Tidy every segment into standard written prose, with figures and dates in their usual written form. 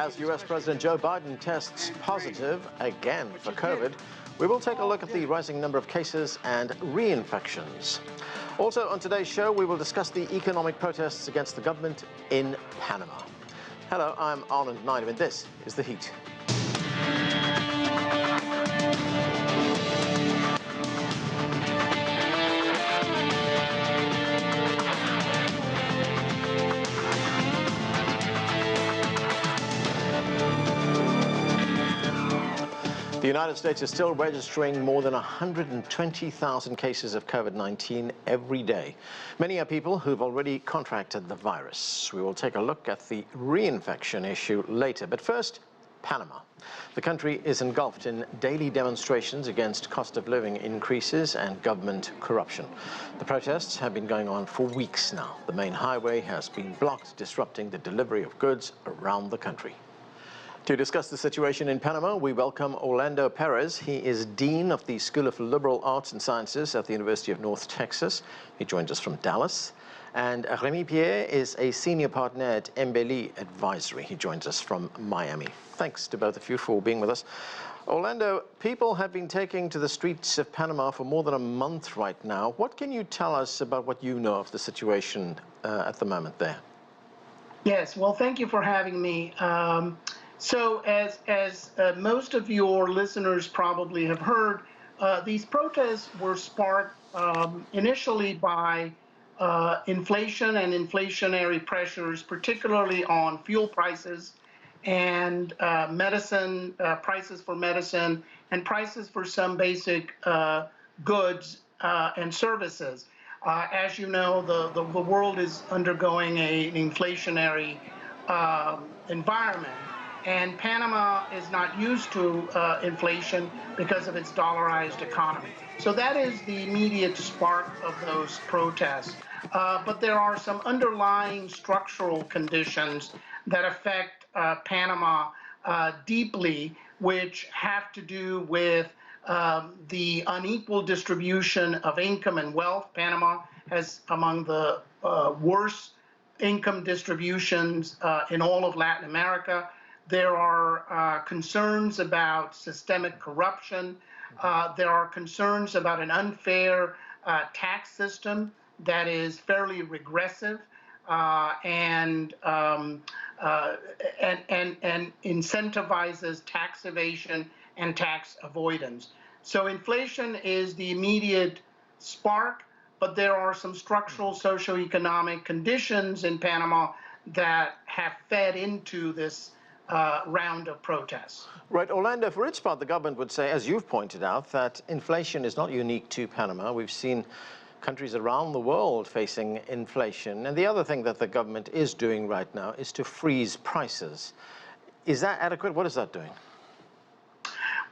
As U.S. President Joe Biden tests positive again for COVID, we will take a look at the rising number of cases and reinfections. Also on today's show, we will discuss the economic protests against the government in Panama. Hello, I'm Anand Naidoo, and this is The Heat. The United States is still registering more than 120,000 cases of COVID-19 every day. Many are people who've already contracted the virus. We will take a look at the reinfection issue later. But first, Panama. The country is engulfed in daily demonstrations against cost of living increases and government corruption. The protests have been going on for weeks now. The main highway has been blocked, disrupting the delivery of goods around the country. To discuss the situation in Panama, we welcome Orlando Perez. He is Dean of the School of Liberal Arts and Sciences at the University of North Texas. He joins us from Dallas. And Remy Pierre is a senior partner at Mbeli Advisory. He joins us from Miami. Thanks to both of you for being with us. Orlando, people have been taking to the streets of Panama for more than a month right now. What can you tell us about what you know of the situation at the moment there? Yes, well, thank you for having me. So as most of your listeners probably have heard, these protests were sparked initially by inflation and inflationary pressures, particularly on fuel prices and medicine, prices for medicine, and prices for some basic goods and services. As you know, the world is undergoing an inflationary environment. And Panama is not used to inflation because of its dollarized economy. So that is the immediate spark of those protests. But there are some underlying structural conditions that affect Panama deeply, which have to do with the unequal distribution of income and wealth. Panama has among the worst income distributions in all of Latin America. There are concerns about systemic corruption. There are concerns about an unfair tax system that is fairly regressive and incentivizes tax evasion and tax avoidance. So inflation is the immediate spark, but there are some structural socioeconomic conditions in Panama that have fed into this round of protests. Right, Orlando, for its part, the government would say, as you've pointed out, that inflation is not unique to Panama. We've seen countries around the world facing inflation. And the other thing that the government is doing right now is to freeze prices. Is that adequate? What is that doing?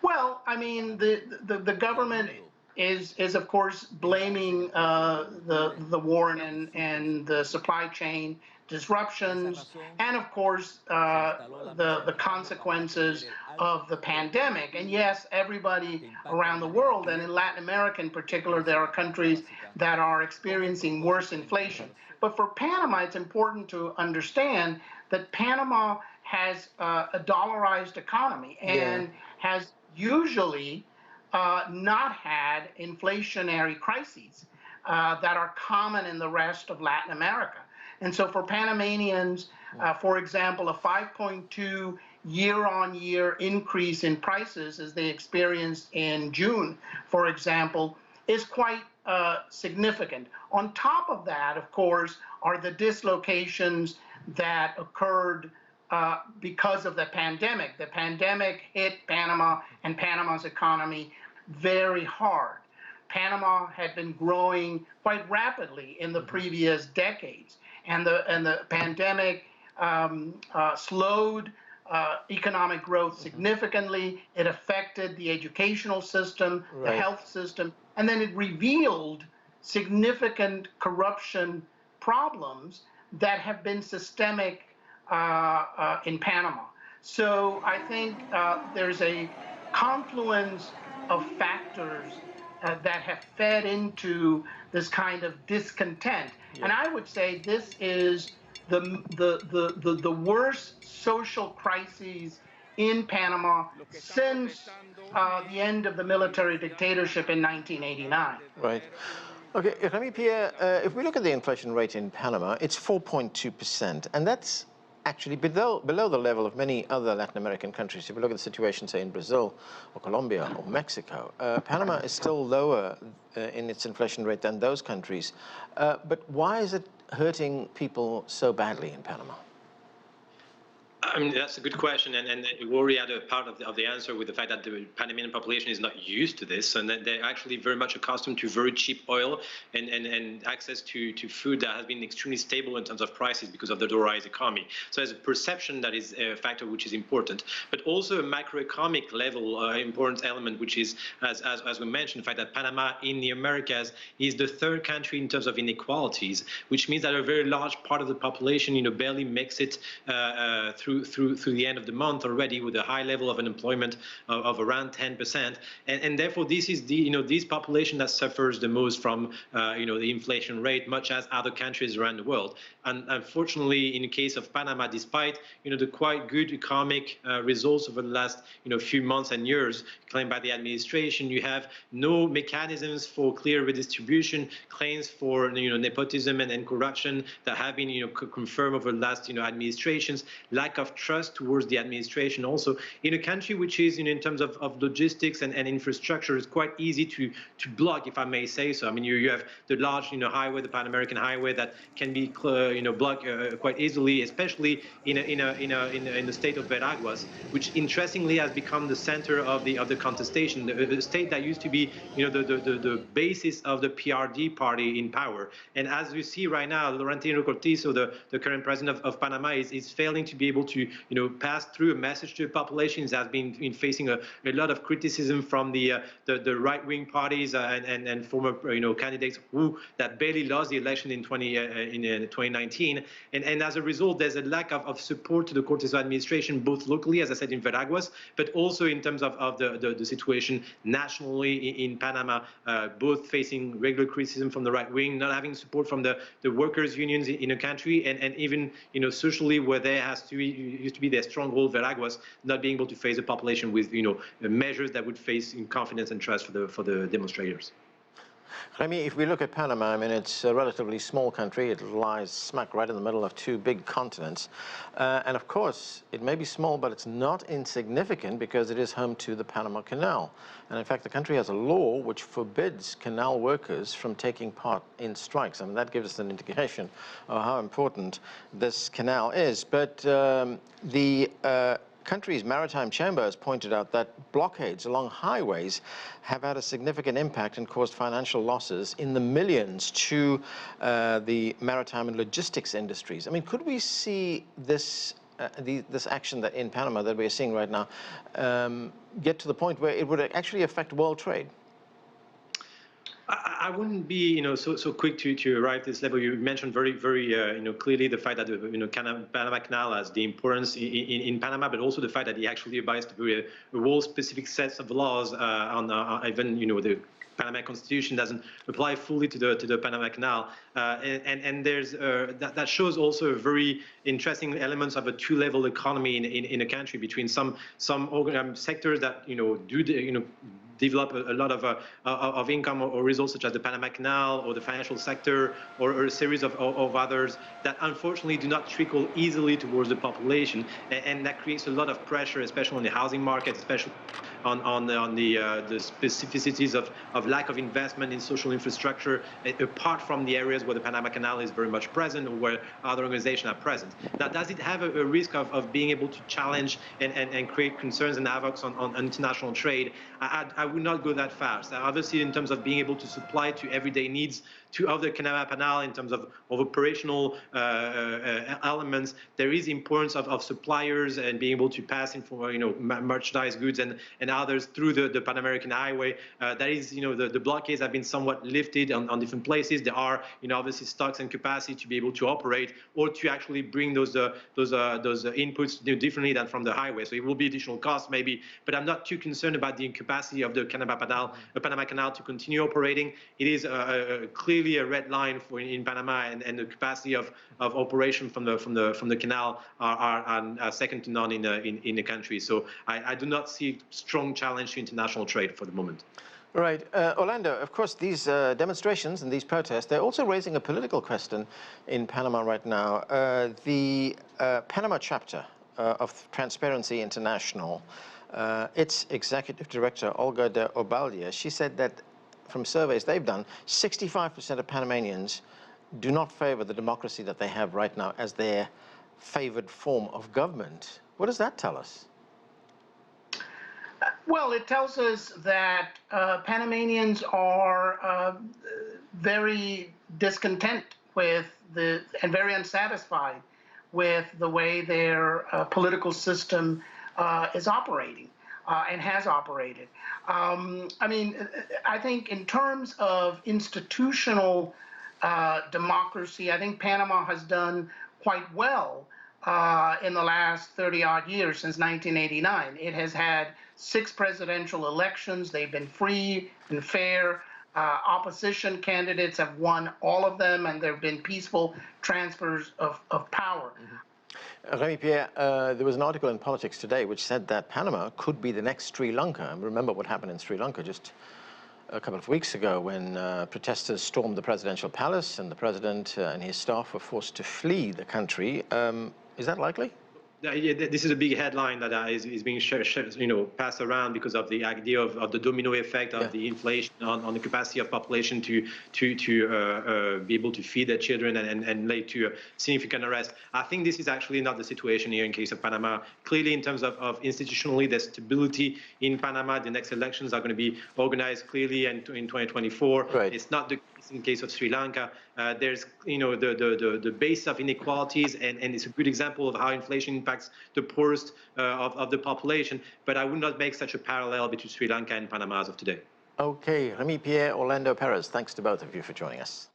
Well, I mean, the government is of course blaming the war and the supply chain disruptions, and of course the consequences of the pandemic. And yes, everybody around the world, and in Latin America in particular, there are countries that are experiencing worse inflation. But for Panama, it's important to understand that Panama has a dollarized economy and has usually not had inflationary crises that are common in the rest of Latin America. And so for Panamanians, for example, a 5.2 year-on-year increase in prices as they experienced in June, for example, is quite significant. On top of that, of course, are the dislocations that occurred because of the pandemic. The pandemic hit Panama and Panama's economy very hard. Panama had been growing quite rapidly in the previous decades, and the pandemic slowed economic growth significantly. It affected the educational system, the health system, and then it revealed significant corruption problems that have been systemic in Panama. So I think there's a confluence of factors that have fed into this kind of discontent. And I would say this is the worst social crises in Panama since the end of the military dictatorship in 1989. Right. Okay, Remy Pierre, if we look at the inflation rate in Panama, it's 4.2%, and that's actually below the level of many other Latin American countries. If we look at the situation, say, in Brazil or Colombia or Mexico, Panama is still lower in its inflation rate than those countries. But why is it hurting people so badly in Panama? I mean, that's a good question, and we already had a part of the answer with the fact that the Panamanian population is not used to this, and that they're actually very much accustomed to very cheap oil and access to food that has been extremely stable in terms of prices because of the dollarized economy. So there's a perception that is a factor which is important, but also a macroeconomic level important element, which is, as we mentioned, the fact that Panama in the Americas is the third country in terms of inequalities, which means that a very large part of the population, barely makes it through the end of the month already, with a high level of unemployment of around 10%, and therefore this is this population that suffers the most from the inflation rate, much as other countries around the world. And unfortunately, in the case of Panama, despite the quite good economic results over the last few months and years claimed by the administration, you have no mechanisms for clear redistribution, claims for nepotism and corruption that have been confirmed over the last administrations, lack of trust towards the administration. Also, in a country which is in terms of logistics and infrastructure, is quite easy to block, if I may say so. I mean, you have the large highway, the Pan American Highway, that can be blocked quite easily, especially in the state of Veraguas, which interestingly has become the center of the contestation. The state that used to be the basis of the PRD party in power. And as we see right now, Laurentino Cortizo, the current president of Panama, is failing to be able to pass through a message to the population. Has been facing a lot of criticism from the right-wing parties and former candidates that barely lost the election in 2019, and as a result, there's a lack of support to the Cortizo administration, both locally, as I said, in Veraguas, but also in terms of the situation nationally in Panama, both facing regular criticism from the right wing, not having support from the workers' unions in the country, and even socially, where there used to be their stronghold, Veraguas, not being able to face the population with measures that would face in confidence and trust for the demonstrators. Remy, if we look at Panama, I mean, it's a relatively small country. It lies smack right in the middle of two big continents. And of course, it may be small, but it's not insignificant because it is home to the Panama Canal. And in fact, the country has a law which forbids canal workers from taking part in strikes. I mean, that gives us an indication of how important this canal is. But the country's maritime chamber has pointed out that blockades along highways have had a significant impact and caused financial losses in the millions to the maritime and logistics industries. I mean, could we see this this action that in Panama that we're seeing right now get to the point where it would actually affect world trade? I wouldn't be, so quick to arrive at this level. You mentioned very clearly the fact that the Panama Canal has the importance in Panama, but also the fact that it actually abides to a whole specific set of laws on even the Panama Constitution doesn't apply fully to the Panama Canal, and there's that shows also a very interesting elements of a two-level economy in a country between some sectors that develop a lot of income or results, such as the Panama Canal or the financial sector or a series of others that unfortunately do not trickle easily towards the population, and that creates a lot of pressure, especially on the housing market, especially on the specificities of lack of investment in social infrastructure, apart from the areas where the Panama Canal is very much present or where other organizations are present. Now, does it have a risk of being able to challenge and create concerns and havocs on international trade? I would not go that fast. Obviously, in terms of being able to supply to everyday needs to other Panama Canal, in terms of operational elements, there is importance of suppliers and being able to pass in for merchandise goods and others through the Pan American Highway. That is, the blockades have been somewhat lifted on different places. There are, obviously stocks and capacity to be able to operate or to actually bring those inputs differently than from the highway. So it will be additional costs maybe, but I'm not too concerned about the incapacity of the Panama Canal to continue operating. It is clearly clearly a red line in Panama, and the capacity of operation from the canal are second to none in the country. So I do not see strong challenge to international trade for the moment. Right. Orlando, of course, these demonstrations and these protests, they're also raising a political question in Panama right now. The Panama chapter of Transparency International, its executive director, Olga de Obaldia, she said that from surveys they've done, 65% of Panamanians do not favor the democracy that they have right now as their favored form of government. What does that tell us? Well, it tells us that Panamanians are very discontent with and very unsatisfied with the way their political system is operating and has operated. I mean, I think in terms of institutional democracy, I think Panama has done quite well in the last 30-odd years, since 1989. It has had 6 presidential elections. They've been free and fair. Opposition candidates have won all of them, and there have been peaceful transfers of power. Remy Pierre, there was an article in Politics Today which said that Panama could be the next Sri Lanka. And remember what happened in Sri Lanka just a couple of weeks ago when protesters stormed the presidential palace and the president and his staff were forced to flee the country. Is that likely? Yeah, this is a big headline that is being passed around because of the idea of the domino effect of the inflation on the capacity of population to be able to feed their children and lead to significant arrest. I think this is actually not the situation here in case of Panama. Clearly, in terms of institutionally, there's stability in Panama. The next elections are going to be organized clearly in 2024. Right. It's not the case in case of Sri Lanka. There's the base of inequalities, and it's a good example of how inflation impacts the poorest of the population. But I would not make such a parallel between Sri Lanka and Panama as of today. Okay, Remy Pierre, Orlando Perez, thanks to both of you for joining us.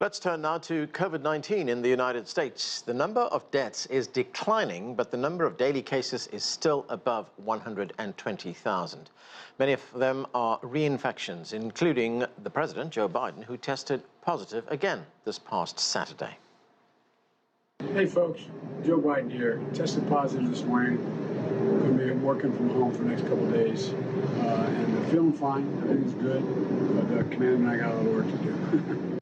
Let's turn now to COVID-19 in the United States. The number of deaths is declining, but the number of daily cases is still above 120,000. Many of them are reinfections, including the president, Joe Biden, who tested positive again this past Saturday. Hey folks, Joe Biden here. Tested positive this morning. Going to be working from home for the next couple of days. And I'm feeling fine. Everything's good. But Commander and I got a lot of work to do.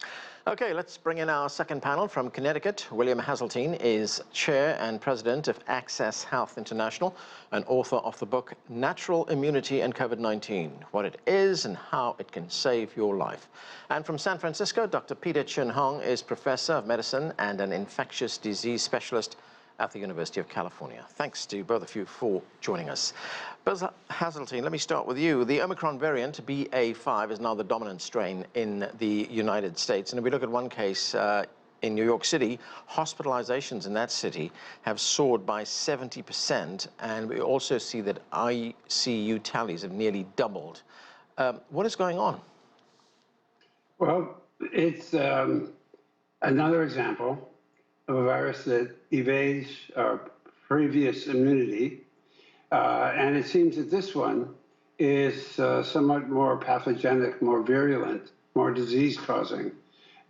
Okay, let's bring in our second panel from Connecticut. William Haseltine is chair and president of Access Health International and author of the book Natural Immunity and COVID-19, What It Is and How It Can Save Your Life. And from San Francisco, Dr. Peter Chin Hong is professor of medicine and an infectious disease specialist at the University of California. Thanks to both of you for joining us. Buzz Haseltine, let me start with you. The Omicron variant, BA.5, is now the dominant strain in the United States. And if we look at one case in New York City, hospitalizations in that city have soared by 70%. And we also see that ICU tallies have nearly doubled. What is going on? Well, it's another example of a virus that evades our previous immunity. And it seems that this one is somewhat more pathogenic, more virulent, more disease-causing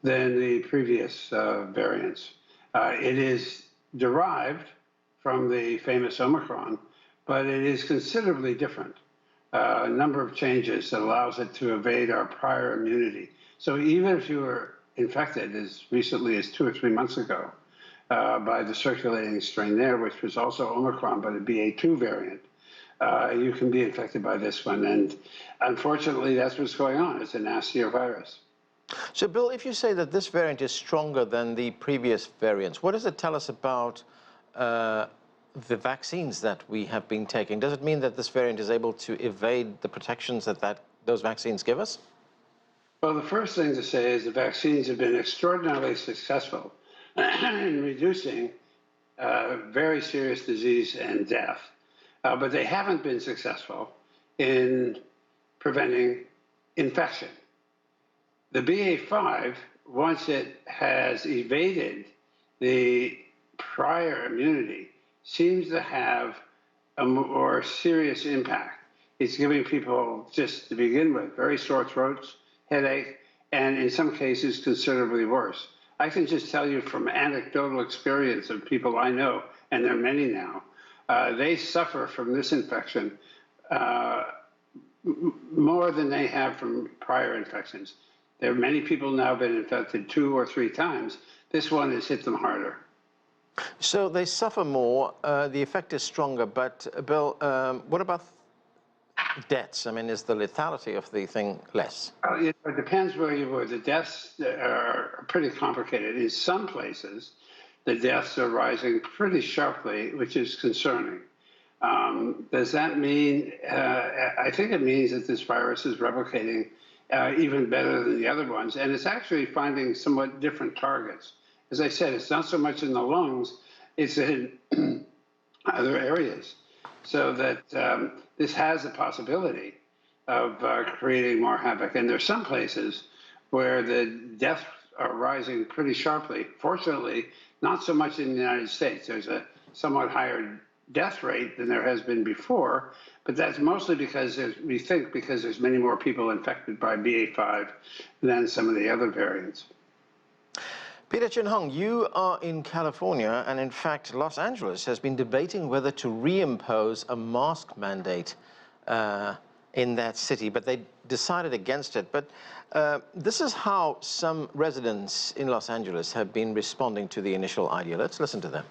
than the previous variants. It is derived from the famous Omicron, but it is considerably different. A number of changes that allows it to evade our prior immunity. So even if you were infected as recently as 2 or 3 months ago, by the circulating strain there, which was also Omicron, but a BA.2 variant, you can be infected by this one. And unfortunately, that's what's going on. It's a nastier virus. So, Bill, if you say that this variant is stronger than the previous variants, what does it tell us about the vaccines that we have been taking? Does it mean that this variant is able to evade the protections that those vaccines give us? Well, the first thing to say is the vaccines have been extraordinarily successful in reducing very serious disease and death. But they haven't been successful in preventing infection. The BA.5, once it has evaded the prior immunity, seems to have a more serious impact. It's giving people, just to begin with, very sore throats, headache, and in some cases considerably worse. I can just tell you from anecdotal experience of people I know, and there are many now, they suffer from this infection more than they have from prior infections. There are many people now been infected 2 or 3 times. This one has hit them harder. So they suffer more, the effect is stronger, but Bill, what about deaths? I mean, is the lethality of the thing less? It depends where you were. The deaths are pretty complicated. In some places, the deaths are rising pretty sharply, which is concerning. Does that mean, I think it means that this virus is replicating even better than the other ones, and it's actually finding somewhat different targets. As I said, it's not so much in the lungs, it's in other areas. So that this has a possibility of creating more havoc. And there's some places where the deaths are rising pretty sharply. Fortunately, not so much in the United States. There's a somewhat higher death rate than there has been before, but that's mostly because we think because there's many more people infected by BA.5 than some of the other variants. Peter Chin-Hong, you are in California, and in fact, Los Angeles has been debating whether to reimpose a mask mandate in that city, but they decided against it. But this is how some residents in Los Angeles have been responding to the initial idea. Let's listen to them.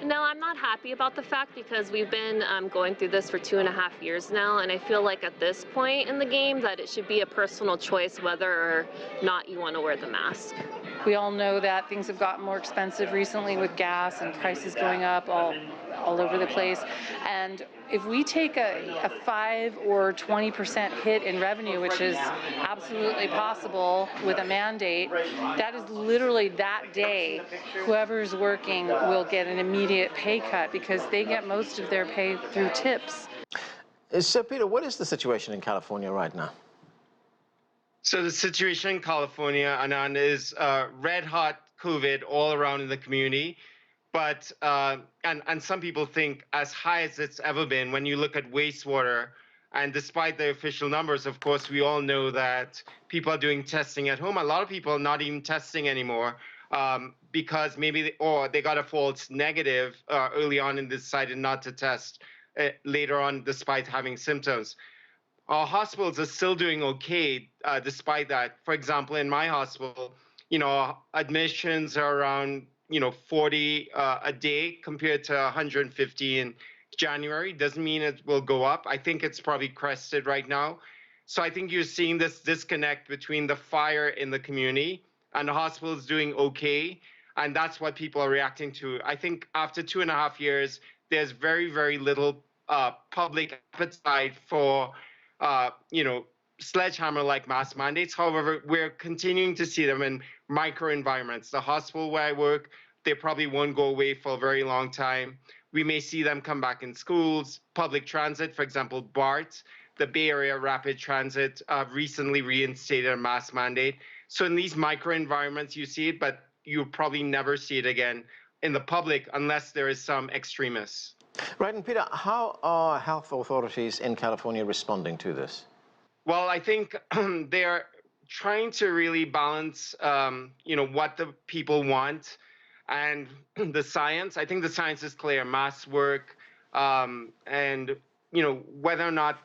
No, I'm not happy about the fact because we've been going through this for 2.5 years now, and I feel like at this point in the game that it should be a personal choice whether or not you want to wear the mask. We all know that things have gotten more expensive recently with gas and prices going up all over the place. And if we take a 5 or 20% hit in revenue, which is absolutely possible with a mandate, that is literally that day, whoever's working will get an immediate pay cut because they get most of their pay through tips. So, Peter, what is the situation in California right now? So the situation in California, Anand, is red hot COVID all around in the community. But, and some people think as high as it's ever been when you look at wastewater. And despite the official numbers, of course, we all know that people are doing testing at home. A lot of people are not even testing anymore because maybe, or they got a false negative early on and decided not to test later on despite having symptoms. Our hospitals are still doing okay despite that. For example, in my hospital, admissions are around 40 a day compared to 150 in January. Doesn't mean it will go up. I think it's probably crested right now. So I think you're seeing this disconnect between the fire in the community and the hospitals doing okay. And that's what people are reacting to. I think after 2.5 years, there's very, very little public appetite for sledgehammer-like mask mandates. However, we're continuing to see them in microenvironments. The hospital where I work, they probably won't go away for a very long time. We may see them come back in schools, public transit, for example, BART, the Bay Area Rapid Transit, recently reinstated a mask mandate. So in these microenvironments, you see it, but you'll probably never see it again in the public unless there is some extremists. Right, and Peter, how are health authorities in California responding to this? Well, I think they're trying to really balance, what the people want and the science. I think the science is clear. Masks work, and whether or not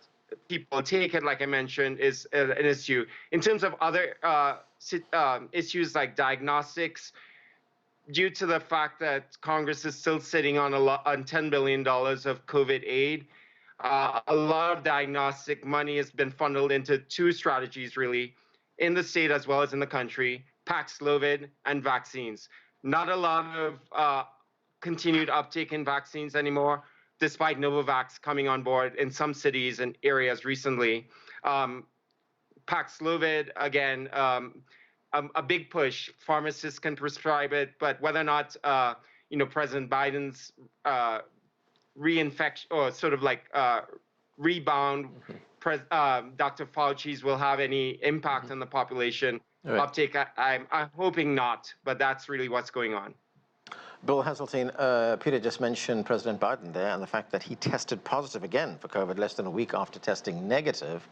people take it, like I mentioned, is an issue. In terms of other issues like diagnostics, due to the fact that Congress is still sitting on $10 billion of COVID aid, a lot of diagnostic money has been funneled into 2 strategies, really, in the state as well as in the country: Paxlovid and vaccines. Not a lot of continued uptake in vaccines anymore, despite Novavax coming on board in some cities and areas recently. Paxlovid, again, a big push. Pharmacists can prescribe it, but whether or not, President Biden's reinfection or sort of like rebound, Dr. Fauci's will have any impact on the population uptake, I'm hoping not, but that's really what's going on. Bill Hasseltine, Peter just mentioned President Biden there and the fact that he tested positive again for COVID less than a week after testing negative.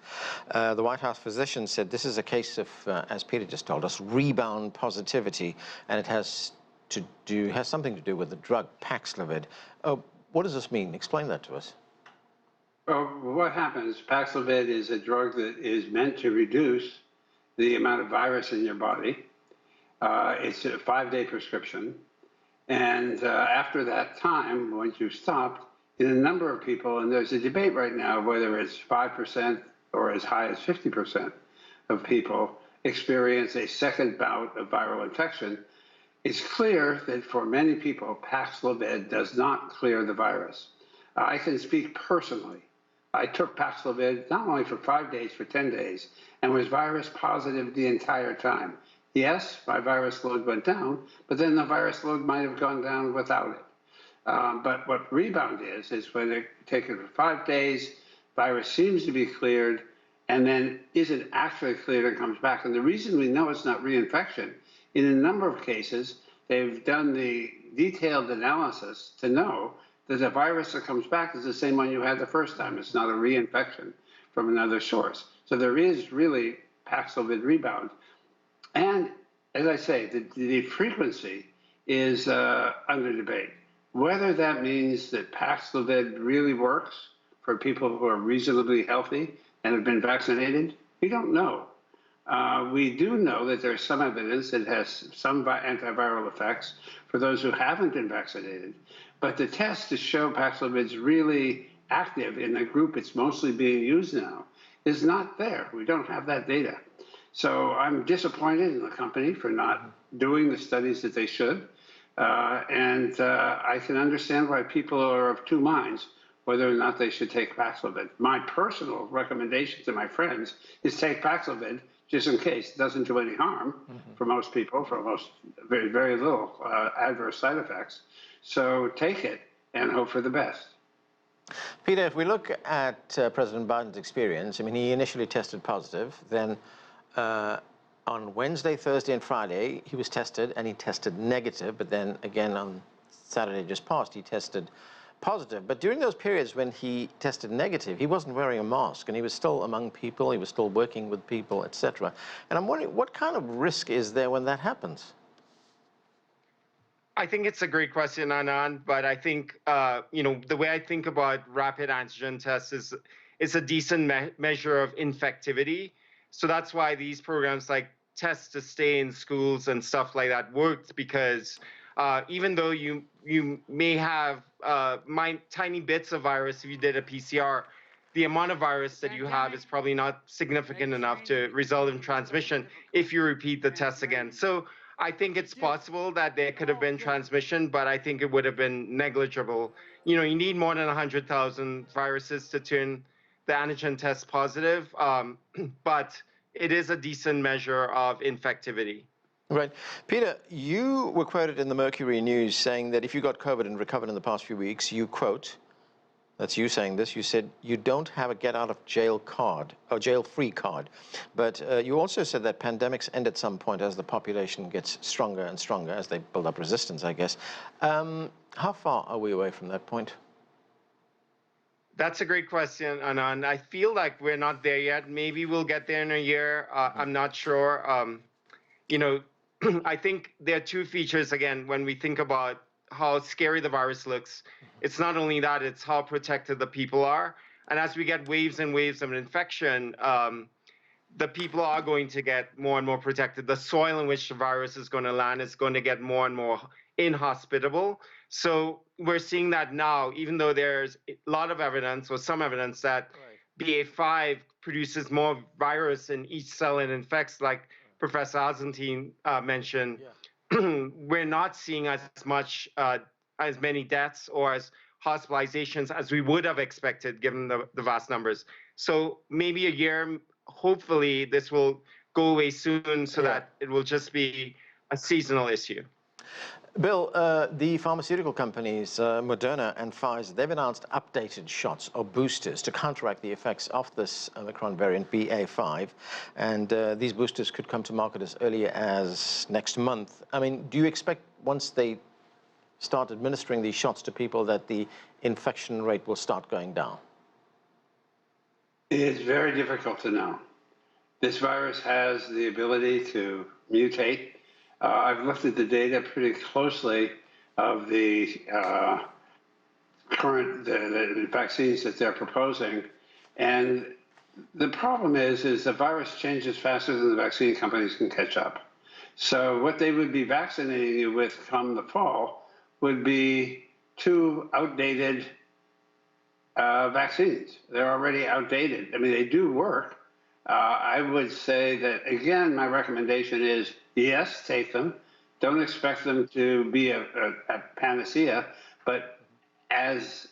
The White House physician said this is a case of, as Peter just told us, rebound positivity, and it has something to do with the drug Paxlovid. What does this mean? Explain that to us. Well, what happens, Paxlovid is a drug that is meant to reduce the amount of virus in your body. It's a 5-day prescription. And after that time, once you've stopped, in a number of people, and there's a debate right now whether it's 5% or as high as 50% of people experience a second bout of viral infection, it's clear that for many people, Paxlovid does not clear the virus. I can speak personally. I took Paxlovid not only for 5 days, for 10 days, and was virus positive the entire time. Yes, my virus load went down, but then the virus load might have gone down without it. But what rebound is when they take it for 5 days, virus seems to be cleared, and then isn't actually cleared and comes back. And the reason we know it's not reinfection, in a number of cases, they've done the detailed analysis to know that the virus that comes back is the same one you had the first time. It's not a reinfection from another source. So there is really Paxlovid rebound. And as I say, the frequency is under debate. Whether that means that Paxlovid really works for people who are reasonably healthy and have been vaccinated, we don't know. We do know that there's some evidence that it has some antiviral effects for those who haven't been vaccinated. But the test to show Paxlovid's really active in the group it's mostly being used now is not there. We don't have that data. So I'm disappointed in the company for not doing the studies that they should. And I can understand why people are of two minds whether or not they should take Paxlovid. My personal recommendation to my friends is take Paxlovid just in case. It doesn't do any harm for most people, for most very, very little adverse side effects. So take it and hope for the best. Peter, if we look at President Biden's experience, I mean, he initially tested positive, then on Wednesday, Thursday, and Friday, he was tested, and he tested negative, but then again on Saturday just passed, he tested positive. But during those periods when he tested negative, he wasn't wearing a mask, and he was still among people, he was still working with people, etc. And I'm wondering, what kind of risk is there when that happens? I think it's a great question, Anand, but I think, the way I think about rapid antigen tests is it's a decent measure of infectivity. So that's why these programs like Test to Stay in schools and stuff like that worked, because even though you may have tiny bits of virus if you did a PCR, the amount of virus that you have is probably not significant enough to result in transmission if you repeat the test again. So I think it's possible that there could have been transmission, but I think it would have been negligible. You need more than 100,000 viruses to turn the antigen test positive, but it is a decent measure of infectivity. Right. Peter, you were quoted in the Mercury News saying that if you got COVID and recovered in the past few weeks, you quote, that's you saying this, you said you don't have a get out of jail card, or jail-free card. But you also said that pandemics end at some point as the population gets stronger and stronger, as they build up resistance, I guess. How far are we away from that point? That's a great question, Anand. I feel like we're not there yet. Maybe we'll get there in a year. I'm not sure. I think there are two features, again, when we think about how scary the virus looks. It's not only that, it's how protected the people are. And as we get waves and waves of infection, the people are going to get more and more protected. The soil in which the virus is going to land is going to get more and more inhospitable. So we're seeing that now, even though there's a lot of evidence, or some evidence, that BA.5 produces more virus in each cell it infects, like Professor Hasseltine mentioned. We're not seeing as many deaths or as hospitalizations as we would have expected, given the vast numbers. So maybe a year, hopefully this will go away soon, so that it will just be a seasonal issue. Bill, the pharmaceutical companies, Moderna and Pfizer, they've announced updated shots or boosters to counteract the effects of this Omicron variant, BA.5. And these boosters could come to market as early as next month. I mean, do you expect once they start administering these shots to people that the infection rate will start going down? It is very difficult to know. This virus has the ability to mutate. I've looked at the data pretty closely of the current the vaccines that they're proposing, and the problem is the virus changes faster than the vaccine companies can catch up. So what they would be vaccinating you with come the fall would be 2 outdated vaccines. They're already outdated. I mean, they do work. I would say that, again, my recommendation is, yes, take them. Don't expect them to be a panacea, but as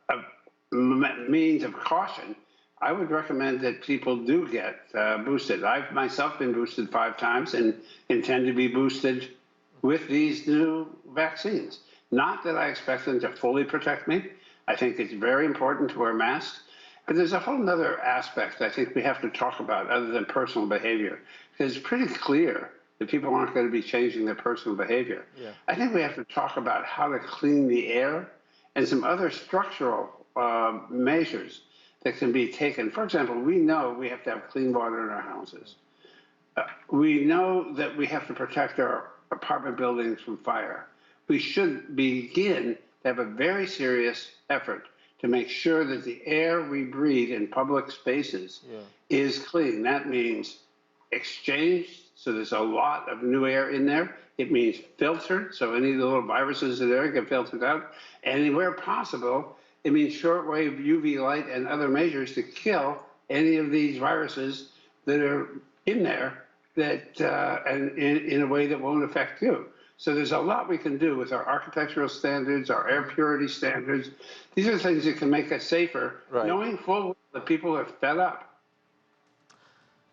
a means of caution, I would recommend that people do get boosted. I've myself been boosted 5 times and intend to be boosted with these new vaccines. Not that I expect them to fully protect me. I think it's very important to wear masks. But there's a whole other aspect I think we have to talk about other than personal behavior. Because it's pretty clear that people aren't going to be changing their personal behavior. Yeah. I think we have to talk about how to clean the air and some other structural measures that can be taken. For example, we know we have to have clean water in our houses. We know that we have to protect our apartment buildings from fire. We should begin to have a very serious effort to make sure that the air we breathe in public spaces is clean. That means exchanged, so there's a lot of new air in there. It means filtered, so any of the little viruses that are there get filtered out. And where possible, it means shortwave UV light and other measures to kill any of these viruses that are in there that and in a way that won't affect you. So there's a lot we can do with our architectural standards, our air purity standards. These are things that can make us safer, knowing full well that people are fed up.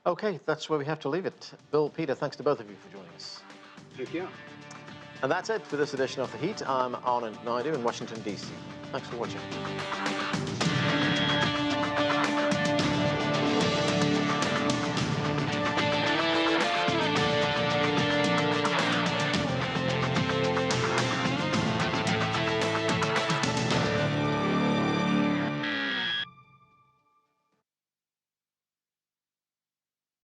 Okay, that's where we have to leave it. Bill, Peter, thanks to both of you for joining us. Thank you. And that's it for this edition of The Heat. I'm Anand Naidu in Washington, D.C. Thanks for watching.